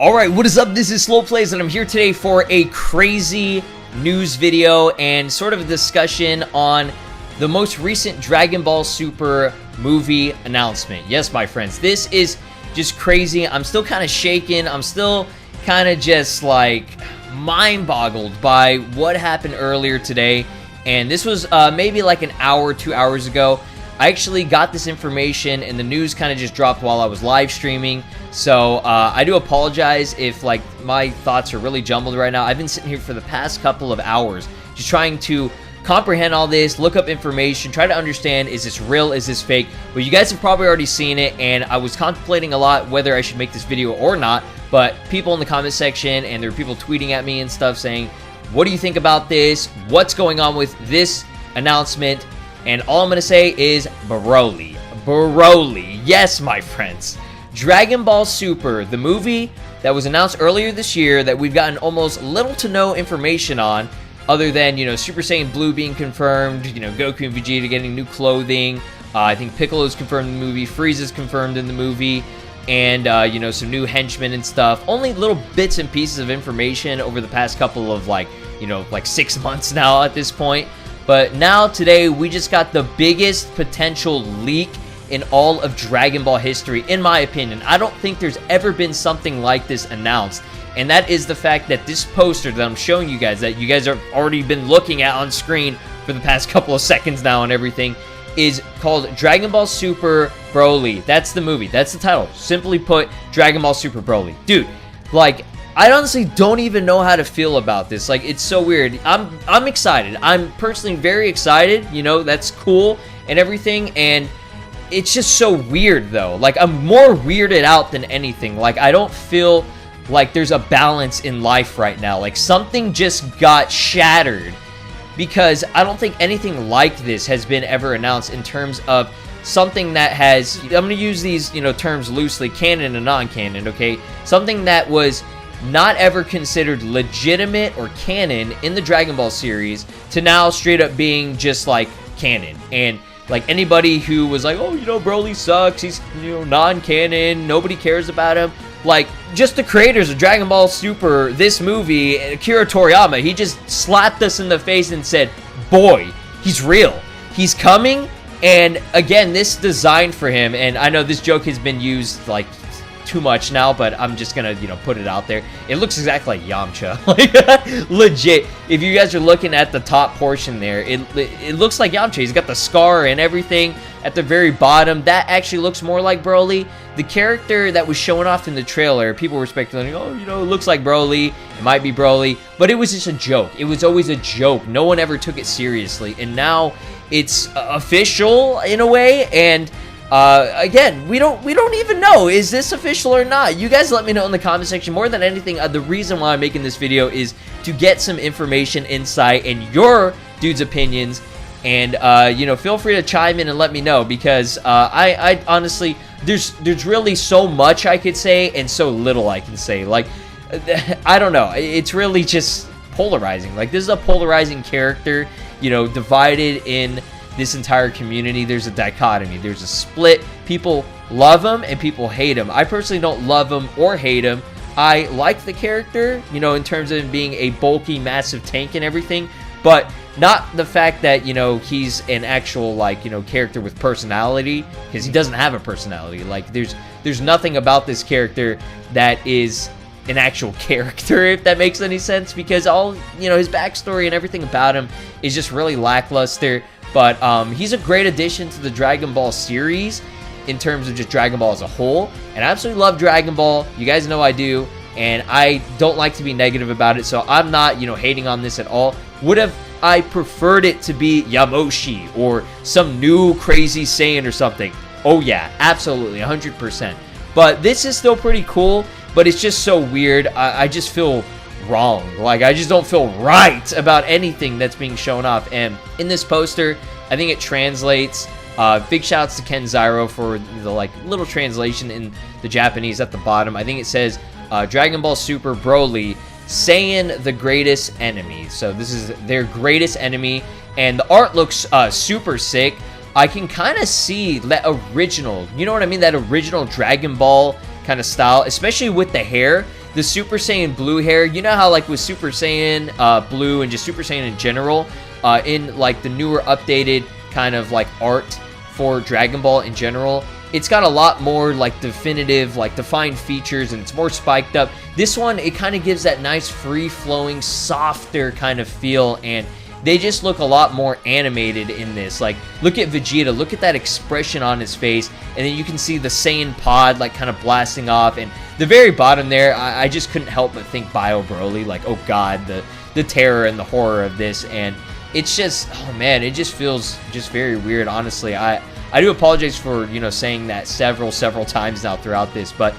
Alright, what is up? This is Slow Plays, and I'm here today for a crazy news video and sort of a discussion on the most recent Dragon Ball Super movie announcement. Yes, my friends, this is just crazy. I'm still kind of shaken. I'm still kind of just like mind-boggled by what happened earlier today. And this was maybe like an hour, 2 hours ago. I actually got this information and the news kind of just dropped while I was live streaming. So I do apologize if like my thoughts are really jumbled right now. I've been sitting here for the past couple of hours just trying to comprehend all this, look up information, try to understand, is this real, is this fake? But you guys have probably already seen it, and I was contemplating a lot whether I should make this video or not. But people in the comment section, and there were people tweeting at me and stuff saying, what do you think about this? What's going on with this announcement? And all I'm going to say is BROLY. BROLY. Yes, my friends. Dragon Ball Super, the movie that was announced earlier this year that we've gotten almost little to no information on, other than, you know, Super Saiyan Blue being confirmed, you know, Goku and Vegeta getting new clothing. I think Piccolo's confirmed in the movie, Frieza's confirmed in the movie, and, you know, some new henchmen and stuff. Only little bits and pieces of information over the past couple of, like, you know, like 6 months now at this point. But now, today, we just got the biggest potential leak in all of Dragon Ball history, in my opinion. I don't think there's ever been something like this announced. And that is the fact that this poster that I'm showing you guys, that you guys have already been looking at on screen for the past couple of seconds now and everything, is called Dragon Ball Super BROLY. That's the movie. That's the title. Simply put, Dragon Ball Super BROLY. Dude, like, I honestly don't even know how to feel about this. Like, it's so weird. I'm excited. I'm personally very excited. You know, that's cool and everything. And it's just so weird, though. Like, I'm more weirded out than anything. Like, I don't feel like there's a balance in life right now. Like, something just got shattered, because I don't think anything like this has been ever announced in terms of something that has, I'm going to use these, you know, terms loosely, canon and non-canon, okay? Something that was not ever considered legitimate or canon in the Dragon Ball series to now straight up being just like canon. And like, anybody who was like, oh, you know, Broly sucks, he's, you know, non-canon, nobody cares about him. Like, just the creators of Dragon Ball Super, this movie, Akira Toriyama, he just slapped us in the face and said, boy, he's real. He's coming. And again, this design for him, and I know this joke has been used like too much now, but I'm just gonna, you know, put it out there. It looks exactly like Yamcha. Like, legit. If you guys are looking at the top portion there, it looks like Yamcha. He's got the scar and everything at the very bottom. That actually looks more like Broly. The character that was showing off in the trailer, people were speculating, oh, you know, it looks like Broly. It might be Broly, but it was just a joke. It was always a joke. No one ever took it seriously, and now it's official in a way. And again, we don't even know, is this official or not? You guys let me know in the comment section. More than anything, the reason why I'm making this video is to get some information, insight, and your dudes' opinions. And you know, feel free to chime in and let me know, because I honestly, there's really so much I could say and so little I can say. Like, I don't know, it's really just polarizing. Like, this is a polarizing character, you know, divided in this entire community. There's a dichotomy, there's a split. People love him and people hate him. I personally don't love him or hate him. I like the character, you know, in terms of him being a bulky, massive tank and everything, but not the fact that, you know, he's an actual, like, you know, character with personality, because he doesn't have a personality. Like, there's nothing about this character that is an actual character, if that makes any sense, because all, you know, his backstory and everything about him is just really lackluster. But he's a great addition to the Dragon Ball series in terms of just Dragon Ball as a whole. And I absolutely love Dragon Ball. You guys know I do. And I don't like to be negative about it. So I'm not, you know, hating on this at all. Would have I preferred it to be Yamoshi or some new crazy Saiyan or something? Oh yeah, absolutely, 100%. But this is still pretty cool. But it's just so weird. I just feel wrong. Like, I just don't feel right about anything that's being shown off. And in this poster, I think it translates. Big shouts to Ken Zyro for the like little translation in the Japanese at the bottom. I think it says Dragon Ball Super BROLY, Saiyan the greatest enemy. So this is their greatest enemy, and the art looks super sick. I can kind of see that original, you know what I mean, that original Dragon Ball kind of style, especially with the hair. the Super Saiyan Blue hair, you know how like with Super Saiyan Blue and just Super Saiyan in general, in like the newer updated kind of like art for Dragon Ball in general, it's got a lot more like definitive, like defined features, and it's more spiked up. This one, it kind of gives that nice free-flowing, softer kind of feel, and they just look a lot more animated in this. Like, look at Vegeta, look at that expression on his face, and then you can see the Saiyan pod like kind of blasting off, and the very bottom there, I just couldn't help but think Bio Broly, like, oh god, the terror and the horror of this, and it's just, oh man, it just feels just very weird, honestly. I do apologize for, you know, saying that several times now throughout this, but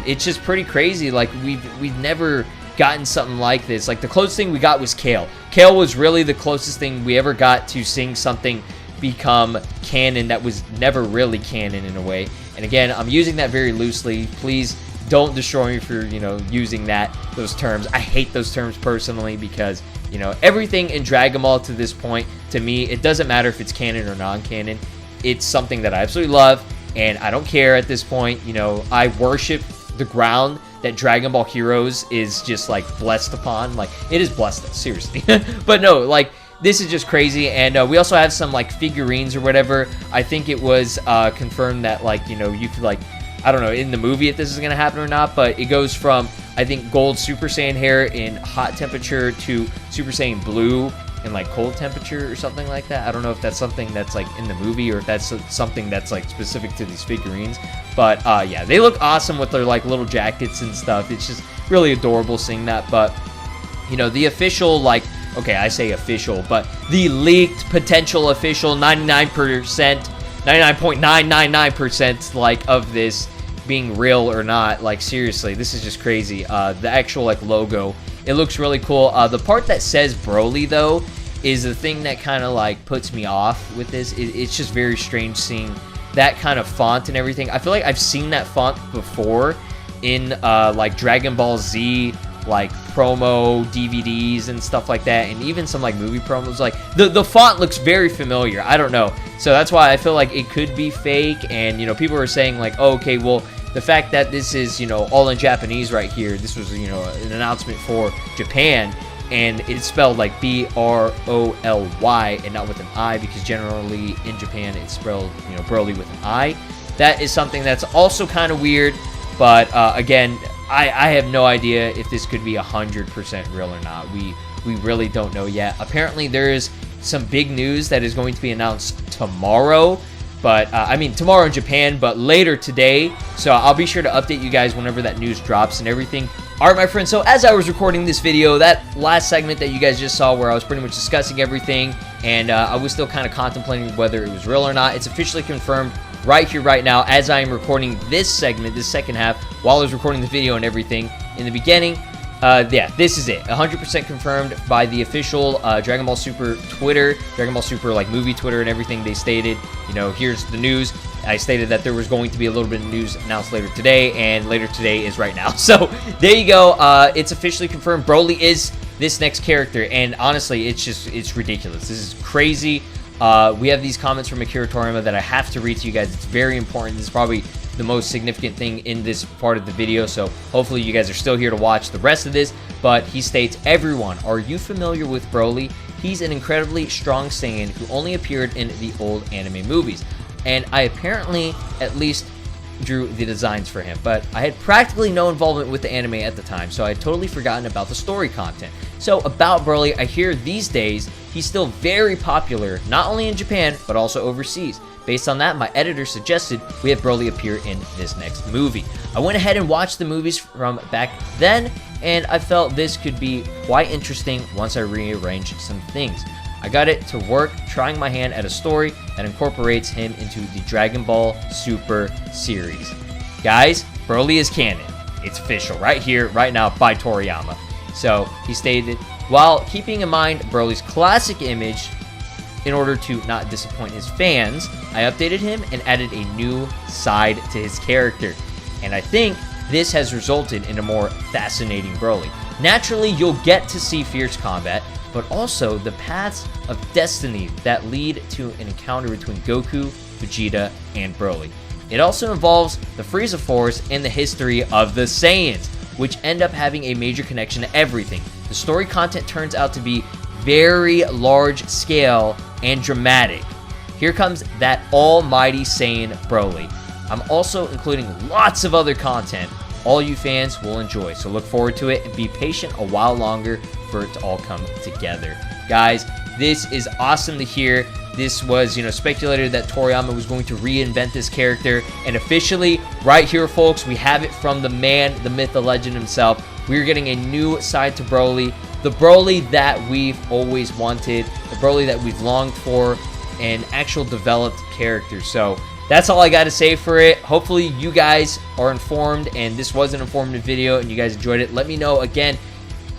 it's just pretty crazy. Like, we've never gotten something like this. Like, the closest thing we got was Kale. Kale was really the closest thing we ever got to seeing something become canon that was never really canon in a way. And again, I'm using that very loosely. Please don't destroy me for, you know, using those terms. I hate those terms personally because, you know, everything in Dragon Ball to this point, to me, it doesn't matter if it's canon or non-canon. It's something that I absolutely love, and I don't care at this point. You know, I worship the ground that Dragon Ball Heroes is just, like, blessed upon. Like, it is blessed, seriously. But no, like, this is just crazy, and we also have some, like, figurines or whatever. I think it was confirmed that, like, you know, you could, like, I don't know in the movie if this is going to happen or not, but it goes from, I think, gold Super Saiyan hair in hot temperature to Super Saiyan blue in like cold temperature or something like that. I don't know if that's something that's like in the movie or if that's something that's like specific to these figurines, but yeah, they look awesome with their like little jackets and stuff. It's just really adorable seeing that. But you know, the official, like, okay, I say official, but the leaked potential official 99%, 99.999% like of this being real or not, like seriously, this is just crazy. The actual like logo, it looks really cool. The part that says Broly though is the thing that kind of like puts me off with this. It's just very strange seeing that kind of font and everything. I feel like I've seen that font before in like Dragon Ball Z like promo DVDs and stuff like that, and even some like movie promos. Like the font looks very familiar. I don't know, so that's why I feel like it could be fake. And you know, people are saying like, oh, okay, well, the fact that this is, you know, all in Japanese right here, this was, you know, an announcement for Japan, and it's spelled like BROLY and not with an I, because generally in Japan it's spelled, you know, Broly with an I. That is something that's also kind of weird, but again, I have no idea if this could be 100% real or not. We really don't know yet. Apparently there is some big news that is going to be announced tomorrow, but I mean tomorrow in Japan, but later today. So I'll be sure to update you guys whenever that news drops and everything. Alright, my friends, so as I was recording this video, that last segment that you guys just saw where I was pretty much discussing everything, and I was still kind of contemplating whether it was real or not, it's officially confirmed right here, right now, as I am recording this segment, this second half, while I was recording the video and everything in the beginning. Yeah, this is it. 100% confirmed by the official Dragon Ball Super Twitter, Dragon Ball Super like movie Twitter and everything. They stated, you know, here's the news. I stated that there was going to be a little bit of news announced later today, and later today is right now. So there you go. It's officially confirmed. Broly is this next character, and honestly, it's ridiculous. This is crazy. We have these comments from Akira Toriyama that I have to read to you guys. It's very important. This is probably the most significant thing in this part of the video, so hopefully you guys are still here to watch the rest of this. But he states, everyone, are you familiar with Broly? He's an incredibly strong Saiyan who only appeared in the old anime movies, and I apparently at least drew the designs for him, but I had practically no involvement with the anime at the time, so I had totally forgotten about the story content. So about Broly, I hear these days he's still very popular, not only in Japan, but also overseas. Based on that, my editor suggested we have Broly appear in this next movie. I went ahead and watched the movies from back then, and I felt this could be quite interesting once I rearranged some things. I got it to work trying my hand at a story that incorporates him into the Dragon Ball Super series. Guys, Broly is canon. It's official right here, right now by Toriyama. So he stated, while keeping in mind Broly's classic image, in order to not disappoint his fans, I updated him and added a new side to his character. And I think this has resulted in a more fascinating Broly. Naturally, you'll get to see fierce combat, but also the paths of destiny that lead to an encounter between Goku, Vegeta, and Broly. It also involves the Frieza Force and the history of the Saiyans. which end up having a major connection to everything. The story content turns out to be very large scale and dramatic. Here comes that almighty Saiyan Broly. I'm also including lots of other content all you fans will enjoy, so look forward to it and be patient a while longer for it to all come together. Guys, this is awesome to hear. This was, speculated that Toriyama was going to reinvent this character, and officially, right here, folks, we have it from the man, the myth, the legend himself. We're getting a new side to Broly, the Broly that we've always wanted, the Broly that we've longed for, an actual developed character. So that's all I got to say for it. Hopefully you guys are informed and this was an informative video and you guys enjoyed it. Let me know again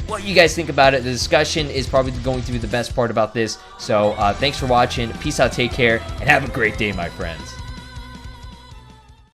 what you guys think about it. The discussion is probably going to be the best part about this. So thanks for watching. Peace out, take care, and have a great day, my friends.